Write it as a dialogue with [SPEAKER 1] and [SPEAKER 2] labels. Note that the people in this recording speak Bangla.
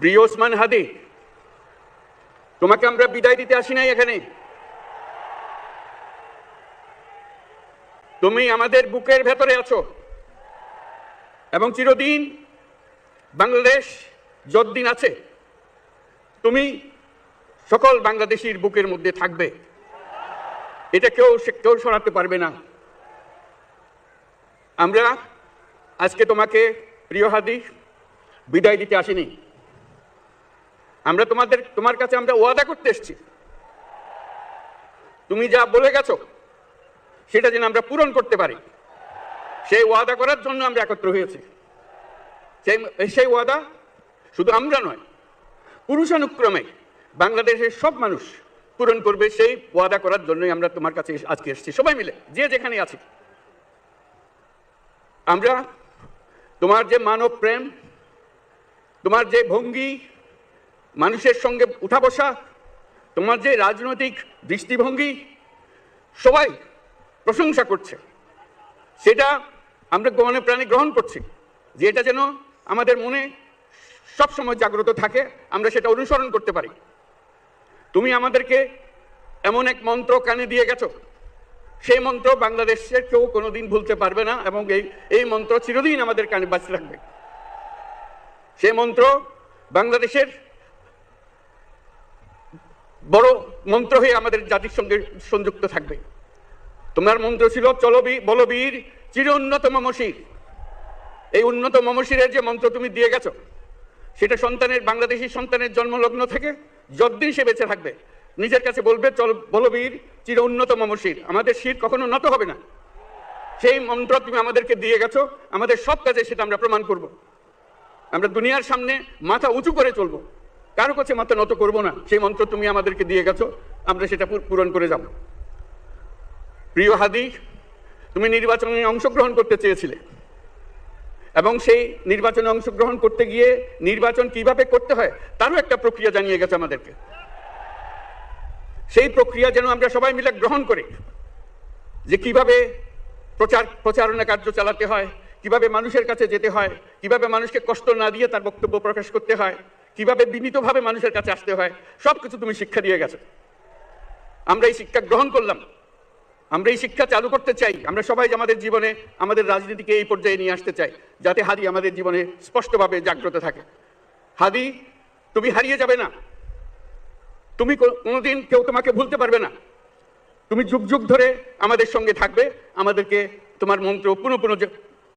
[SPEAKER 1] প্রিয় ওসমান হাদি, তোমাকে আমরা বিদায় দিতে আসি নাই এখানে। তুমি আমাদের বুকের ভেতরে আছো এবং চিরদিন বাংলাদেশ যতদিন আছে তুমি সকল বাংলাদেশির বুকের মধ্যে থাকবে। এটা কেউ সরাতে পারবে না। আমরা আজকে তোমাকে প্রিয় হাদি বিদায় দিতে আসিনি। আমরা তোমার কাছে আমরা ওয়াদা করতে এসেছি, তুমি যা বলে গেছো সেটা যেন আমরা পূরণ করতে পারি। সেই ওয়াদা করার জন্য আমরা একত্র হয়েছি। সেই ওয়াদা শুধু আমরা নয়, পুরুষানুক্রমে বাংলাদেশের সব মানুষ পূরণ করবে। সেই ওয়াদা করার জন্যই আমরা তোমার কাছে আজকে এসেছি, সবাই মিলে যে যেখানে আছি। আমরা তোমার যে মানব প্রেম, তোমার যে ভঙ্গি, মানুষের সঙ্গে উঠা বসা, তোমার যে রাজনৈতিক দৃষ্টিভঙ্গি, সবাই প্রশংসা করছে। সেটা আমরা মনে প্রাণে গ্রহণ করছি, যে এটা যেন আমাদের মনে সবসময় জাগ্রত থাকে, আমরা সেটা অনুসরণ করতে পারি। তুমি আমাদেরকে এমন এক মন্ত্র কানে দিয়ে গেছো, সেই মন্ত্র বাংলাদেশের কেউ কোনোদিন ভুলতে পারবে না এবং এই মন্ত্র চিরদিন আমাদের কানে বাঁচিয়ে রাখবে। সেই মন্ত্র বাংলাদেশের বড় মন্ত্র হয়ে আমাদের জাতির সঙ্গে সংযুক্ত থাকবে। তোমার মন্ত্র ছিল চলো বলবীর চির উন্নত মমশির। এই উন্নত মমশিরের যে মন্ত্র তুমি দিয়ে গেছো, সেটা বাংলাদেশি সন্তানের জন্মলগ্ন থেকে যতদিন সে বেঁচে থাকবে নিজের কাছে বলবে চল বলবীর চির উন্নত মমশির, আমাদের শির কখনো নত হবে না। সেই মন্ত্র তুমি আমাদেরকে দিয়ে গেছো, আমাদের সব কাজে সেটা আমরা প্রমাণ করব। আমরা দুনিয়ার সামনে মাথা উঁচু করে চলবো, কারো কাছে মাথা নত করব না। সেই মন্ত্র তুমি আমাদেরকে দিয়ে গেছো, আমরা সেটা পূরণ করে যাব। প্রিয় হাদি, তুমি নির্বাচনে অংশগ্রহণ করতে চেয়েছিলে এবং সেই নির্বাচনে অংশগ্রহণ করতে গিয়ে নির্বাচন কিভাবে করতে হয় তারও একটা প্রক্রিয়া জানিয়ে গেছে আমাদেরকে। সেই প্রক্রিয়া যেন আমরা সবাই মিলে গ্রহণ করি, যে কিভাবে প্রচারণা কার্য চালাতে হয়, কিভাবে মানুষের কাছে যেতে হয়, কিভাবে মানুষকে কষ্ট না দিয়ে তার বক্তব্য প্রকাশ করতে হয়, কিভাবে বিনীতভাবে মানুষের কাছে আসতে হয়, সবকিছু তুমি শিক্ষা দিয়ে গেছো। আমরা এই শিক্ষা গ্রহণ করলাম, আমরা এই শিক্ষা চালু করতে চাই। আমরা সবাই আমাদের জীবনে আমাদের রাজনীতিকে এই পর্যায়ে নিয়ে আসতে চাই, যাতে হাদি আমাদের জীবনে স্পষ্টভাবে জাগ্রত থাকে। হাদি, তুমি হারিয়ে যাবে না, তুমি কোনোদিন কেউ তোমাকে ভুলতে পারবে না। তুমি যুগ যুগ ধরে আমাদের সঙ্গে থাকবে, আমাদেরকে তোমার মন্ত্র পুনঃ পুনঃ